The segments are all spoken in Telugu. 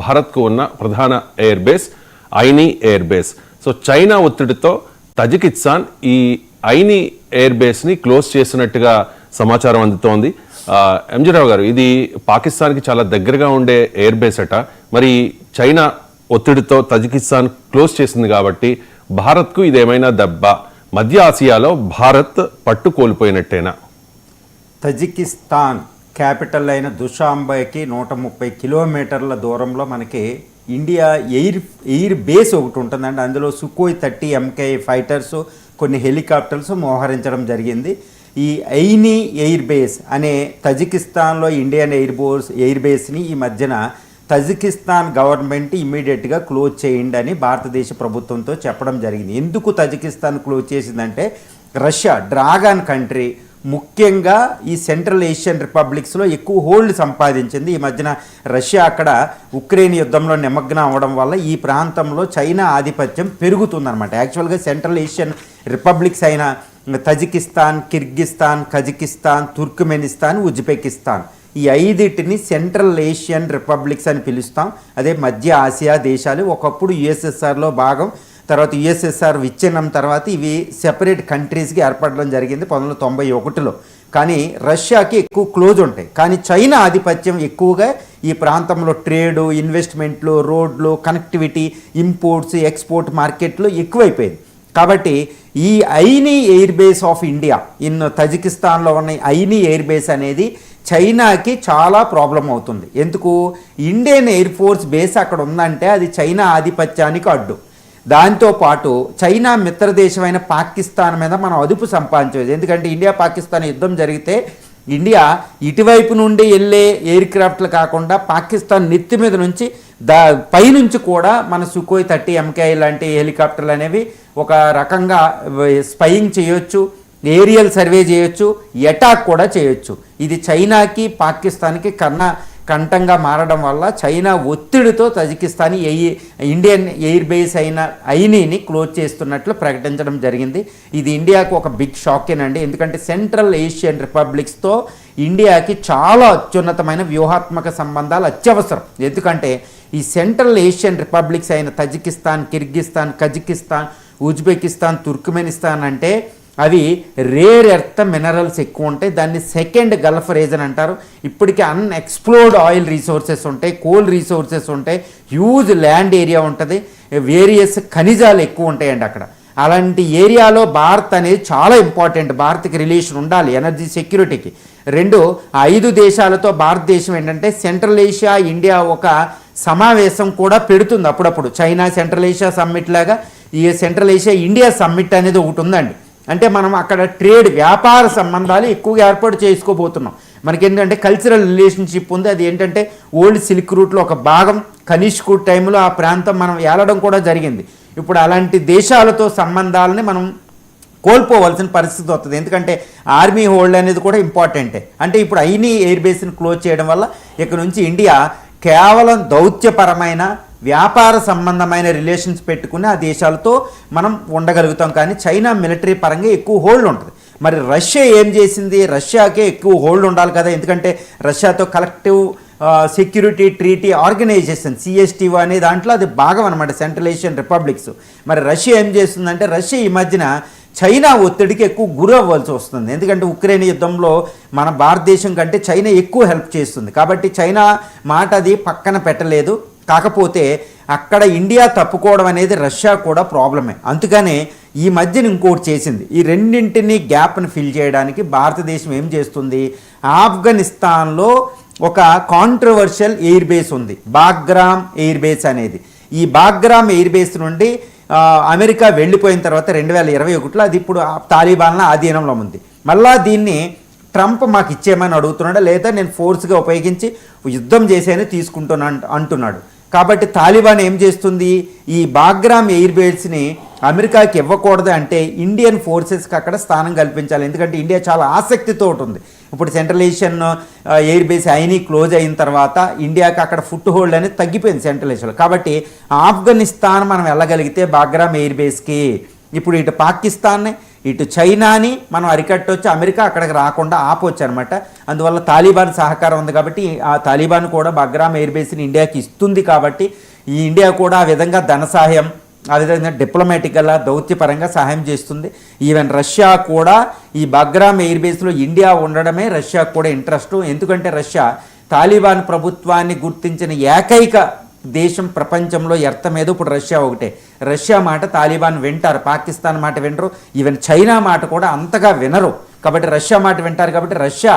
భారత్కు ఉన్న ప్రధాన air base Ayni air base. So China ఒత్తిడితో తజికిస్తాన్ ఈ ఐని ఎయిర్ బేస్ని క్లోజ్ చేసినట్టుగా సమాచారం అందుతోంది. ఎంజీ రావు గారు, ఇది పాకిస్తాన్కి చాలా దగ్గరగా ఉండే ఎయిర్ బేస్ అట. మరి చైనా ఒత్తిడితో తజికిస్తాన్ క్లోజ్ చేసింది కాబట్టి భారత్కు ఇదేమైనా దెబ్బ? మధ్య ఆసియాలో భారత్ పట్టు కోల్పోయినట్టేనా? తజికిస్తాన్ క్యాపిటల్ అయిన దుషాంబేకి 130 కిలోమీటర్ల దూరంలో మనకి ఇండియా ఎయిర్ బేస్ ఒకటి ఉంటుందండి. అందులో సుఖోయ్ 30 MK ఫైటర్స్, కొన్ని హెలికాప్టర్స్ మోహరించడం జరిగింది. ఈ ఐని ఎయిర్ బేస్ అనే తజికిస్తాన్లో ఇండియన్ ఎయిర్ బేస్ని ఈ మధ్యన తజికిస్తాన్ గవర్నమెంట్ ఇమ్మీడియట్గా క్లోజ్ చేయండి అని భారతదేశ ప్రభుత్వంతో చెప్పడం జరిగింది. ఎందుకు తజికిస్తాన్ క్లోజ్ చేసిందంటే రష్యా డ్రాగన్ కంట్రీ ముఖ్యంగా ఈ సెంట్రల్ ఏషియన్ రిపబ్లిక్స్లో ఎక్కువ హోల్డ్ సంపాదించింది. ఈ మధ్యన రష్యా అక్కడ ఉక్రెయిన్ యుద్ధంలో నిమగ్నం అవ్వడం వల్ల ఈ ప్రాంతంలో చైనా ఆధిపత్యం పెరుగుతుందన్నమాట. యాక్చువల్గా సెంట్రల్ ఏషియన్ రిపబ్లిక్స్ అయిన Tajikistan, Kyrgyzstan, Kazakhstan, Turkmenistan, Uzbekistan ఈ 5టిని సెంట్రల్ ఏషియన్ రిపబ్లిక్స్ అని పిలుస్తాం. అదే మధ్య ఆసియా దేశాలు. ఒకప్పుడు యుఎస్ఎస్ఆర్లో భాగం, తర్వాత యుఎస్ఎస్ఆర్ విచ్ఛిన్నం తర్వాత ఇవి సెపరేట్ కంట్రీస్కి ఏర్పడడం జరిగింది 1991లో. కానీ రష్యాకి ఎక్కువ క్లోజ్ ఉంటాయి. కానీ చైనా ఆధిపత్యం ఎక్కువగా ఈ ప్రాంతంలో ట్రేడు, ఇన్వెస్ట్మెంట్లు, రోడ్లు, కనెక్టివిటీ, ఇంపోర్ట్స్, ఎక్స్పోర్ట్ మార్కెట్లు ఎక్కువైపోయింది. కాబట్టి ఈ Ayni air base of India in తజికిస్తాన్లో ఉన్న ఐని ఎయిర్ బేస్ అనేది చైనాకి చాలా ప్రాబ్లం అవుతుంది. ఎందుకు? ఇండియన్ ఎయిర్ ఫోర్స్ బేస్ అక్కడ ఉందంటే అది చైనా ఆధిపత్యానికి అడ్డు. దాంతోపాటు చైనా మిత్రదేశమైన పాకిస్తాన్ మీద మనం అదుపు సంపాదించవచ్చు. ఎందుకంటే ఇండియా పాకిస్తాన్ యుద్ధం జరిగితే ఇండియా ఇటువైపు నుండి వెళ్ళే ఎయిర్ క్రాఫ్ట్లు కాకుండా పాకిస్తాన్ నెత్తి మీద నుంచి పైనుంచి కూడా మన సుఖోయ్ 30 MK లాంటి హెలికాప్టర్లు అనేవి ఒక రకంగా స్పయింగ్ చేయొచ్చు, ఏరియల్ సర్వే చేయొచ్చు, అటాక్ కూడా చేయొచ్చు. ఇది చైనాకి పాకిస్తాన్కి కంఠంగా మారడం వల్ల చైనా ఒత్తిడితో తజికిస్తాన్ ఇండియన్ ఎయిర్ బేస్ అయిన ఐనీని క్లోజ్ చేస్తున్నట్లు ప్రకటించడం జరిగింది. ఇది ఇండియాకు ఒక బిగ్ షాకేనండి. ఎందుకంటే సెంట్రల్ ఏషియన్ రిపబ్లిక్స్తో ఇండియాకి చాలా అత్యున్నతమైన వ్యూహాత్మక సంబంధాలు అత్యవసరం. ఎందుకంటే ఈ సెంట్రల్ ఏషియన్ రిపబ్లిక్స్ అయిన Tajikistan, Kyrgyzstan, Kazakhstan, Uzbekistan, Turkmenistan అంటే అవి రేర్ ఎర్త్ మినరల్స్ ఎక్కువ ఉంటాయి. దాన్ని సెకండ్ గల్ఫ్ రీజన్ అంటారు. ఇప్పటికీ అన్ఎక్స్ప్లోర్డ్ ఆయిల్ రీసోర్సెస్ ఉంటాయి, కోల్ రీసోర్సెస్ ఉంటాయి, హ్యూజ్ ల్యాండ్ ఏరియా ఉంటుంది, వేరియస్ ఖనిజాలు ఎక్కువ ఉంటాయండి అక్కడ. అలాంటి ఏరియాలో భారత్ అనేది చాలా ఇంపార్టెంట్. భారత్కి రిలేషన్ ఉండాలి ఎనర్జీ సెక్యూరిటీకి. 5 దేశాలతో భారతదేశం ఏంటంటే సెంట్రల్ ఏషియా ఇండియా ఒక సమావేశం కూడా పెడుతుంది అప్పుడప్పుడు. చైనా సెంట్రల్ ఏషియా సమ్మిట్ లాగా ఈ సెంట్రల్ ఏషియా ఇండియా సమ్మిట్ అనేది ఒకటి ఉందండి. అంటే మనం అక్కడ ట్రేడ్, వ్యాపార సంబంధాలు ఎక్కువగా ఏర్పాటు చేసుకోబోతున్నాం. మనకేంటంటే కల్చరల్ రిలేషన్షిప్ ఉంది. అది ఏంటంటే ఓల్డ్ సిల్క్ రూట్లో ఒక భాగం. కనిష్క్ టైంలో ఆ ప్రాంతం మనం ఏలడం కూడా జరిగింది. ఇప్పుడు అలాంటి దేశాలతో సంబంధాలని మనం కోల్పోవలసిన పరిస్థితి వస్తుంది. ఎందుకంటే ఆర్మీ హోల్డ్ అనేది కూడా ఇంపార్టెంటే. అంటే ఇప్పుడు ఐని ఎయిర్ బేస్ని క్లోజ్ చేయడం వల్ల ఇక్కడ నుంచి ఇండియా కేవలం దౌత్యపరమైన వ్యాపార సంబంధమైన రిలేషన్స్ పెట్టుకుని ఆ దేశాలతో మనం ఉండగలుగుతాం. కానీ చైనా మిలిటరీ పరంగా ఎక్కువ హోల్డ్ ఉంటుంది. మరి రష్యా ఏం చేసింది? రష్యాకే ఎక్కువ హోల్డ్ ఉండాలి కదా. ఎందుకంటే రష్యాతో collective security treaty organisation CSTO అనే దాంట్లో అది భాగం అనమాట, సెంట్రల్ ఏషియన్ రిపబ్లిక్స్. మరి రష్యా ఏం చేస్తుందంటే రష్యా ఈ మధ్యన చైనా ఒత్తిడికి ఎక్కువ గురవ్వాల్సి వస్తుంది. ఎందుకంటే ఉక్రెయిన్ యుద్ధంలో మన భారతదేశం కంటే చైనా ఎక్కువ హెల్ప్ చేస్తుంది. కాబట్టి చైనా మాట అది పక్కన పెట్టలేదు. కాకపోతే అక్కడ ఇండియా తప్పుకోవడం అనేది రష్యా కూడా ప్రాబ్లమే. అందుకనే ఈ మధ్యన ఇంకోటి చేసింది. ఈ రెండింటిని గ్యాప్ని ఫిల్ చేయడానికి భారతదేశం ఏం చేస్తుంది? ఆఫ్ఘనిస్తాన్లో ఒక కాంట్రవర్షియల్ ఎయిర్ బేస్ ఉంది, బాగ్రామ్ ఎయిర్ బేస్ అనేది. ఈ బాగ్రామ్ ఎయిర్ బేస్ నుండి అమెరికా వెళ్ళిపోయిన తర్వాత 2021లో అది ఇప్పుడు తాలిబాన్ల ఆధీనంలో ఉంది. మళ్ళా దీన్ని ట్రంప్ మాకు ఇచ్చేయమని అడుగుతున్నాడు, లేదా నేను ఫోర్స్గా ఉపయోగించి యుద్ధం చేసేని తీసుకుంటున్నాను అంటున్నాడు. కాబట్టి తాలిబాన్ ఏం చేస్తుంది? ఈ బాగ్రామ్ ఎయిర్ బేస్ని అమెరికాకి ఇవ్వకూడదు అంటే ఇండియన్ ఫోర్సెస్కి అక్కడ స్థానం కల్పించాలి. ఎందుకంటే ఇండియా చాలా ఆసక్తితో ఉంటుంది. ఇప్పుడు central Asian air base Ayni close అయిన తర్వాత ఇండియాకి అక్కడ ఫుట్ హోల్డ్ అనేది తగ్గిపోయింది సెంట్రల్ ఏషియాలో. కాబట్టి ఆఫ్ఘనిస్తాన్ మనం వెళ్ళగలిగితే బాగ్రామ్ ఎయిర్ బేస్కి ఇప్పుడు ఇటు పాకిస్తాన్ని ఇటు చైనాని మనం అరికట్టొచ్చు, అమెరికా అక్కడికి రాకుండా ఆపొచ్చు అనమాట. అందువల్ల తాలిబాన్ సహకారం ఉంది కాబట్టి ఆ తాలిబాన్ కూడా బగ్రామ్ ఎయిర్ బేస్ని ఇండియాకి ఇస్తుంది కాబట్టి ఈ ఇండియా కూడా ఆ విధంగా ధన సహాయం, ఆ విధంగా డిప్లొమాటికల్గా దౌత్యపరంగా సహాయం చేస్తుంది. ఈవెన్ రష్యా కూడా ఈ బగ్రామ్ ఎయిర్ బేస్లో ఇండియా ఉండడమే రష్యాకు కూడా ఇంట్రెస్ట్. ఎందుకంటే రష్యా తాలిబాన్ ప్రభుత్వాన్ని గుర్తించిన ఏకైక దేశం ప్రపంచంలో ఎర్త మీద ఇప్పుడు రష్యా ఒకటే. రష్యా మాట తాలిబాన్ వింటారు, పాకిస్తాన్ మాట వినరు, ఈవెన్ చైనా మాట కూడా అంతగా వినరు. కాబట్టి రష్యా మాట వింటారు కాబట్టి రష్యా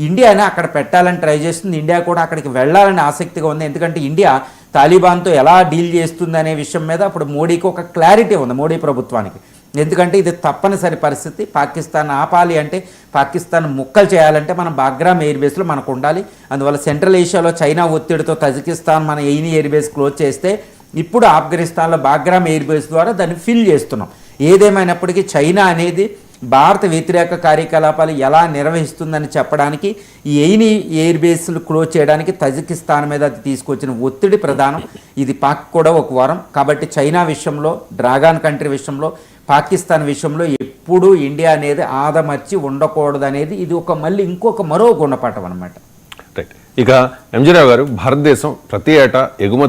ఇండియాని అక్కడ పెట్టాలని ట్రై చేస్తుంది. ఇండియా కూడా అక్కడికి వెళ్ళాలని ఆసక్తిగా ఉంది. ఎందుకంటే ఇండియా తాలిబాన్తో ఎలా డీల్ చేస్తుంది అనే విషయం మీద అప్పుడు మోడీకి ఒక క్లారిటీ ఉంది, మోడీ ప్రభుత్వానికి. ఎందుకంటే ఇది తప్పనిసరి పరిస్థితి. పాకిస్తాన్ ఆపాలి అంటే, పాకిస్తాన్ ముక్కలు చేయాలంటే మనం బాగ్రామ్ ఎయిర్ బేస్లో మనకు ఉండాలి. అందువల్ల సెంట్రల్ ఏషియాలో చైనా ఒత్తిడితో తజికిస్తాన్ మన ఎయిని ఎయిర్ బేస్ క్లోజ్ చేస్తే ఇప్పుడు ఆఫ్ఘనిస్తాన్లో బాగ్రామ్ ఎయిర్ బేస్ ద్వారా దాన్ని ఫిల్ చేస్తున్నాం. ఏదేమైనప్పటికీ చైనా అనేది భారత వ్యతిరేక కార్యకలాపాలు ఎలా నిర్వహిస్తుందని చెప్పడానికి ఈ ఎయిని ఎయిర్ బేస్లు క్లోజ్ చేయడానికి తజికిస్తాన్ మీద అది తీసుకొచ్చిన ఒత్తిడి ప్రధానం. ఇది పాక్ కూడా ఒక వరం. కాబట్టి చైనా విషయంలో, డ్రాగన్ కంట్రీ విషయంలో, పాకిస్తాన్ విషయంలో ఎప్పుడూ ఇండియా అనేది ఆదమర్చి ఉండకూడదు అనేది ఇది ఒక మళ్ళీ ఇంకొక మరో గుణపాఠం అనమాట. రైట్. ఇక ఎంజీ రావు గారు, భారతదేశం ప్రతి ఏటా ఎగుమతి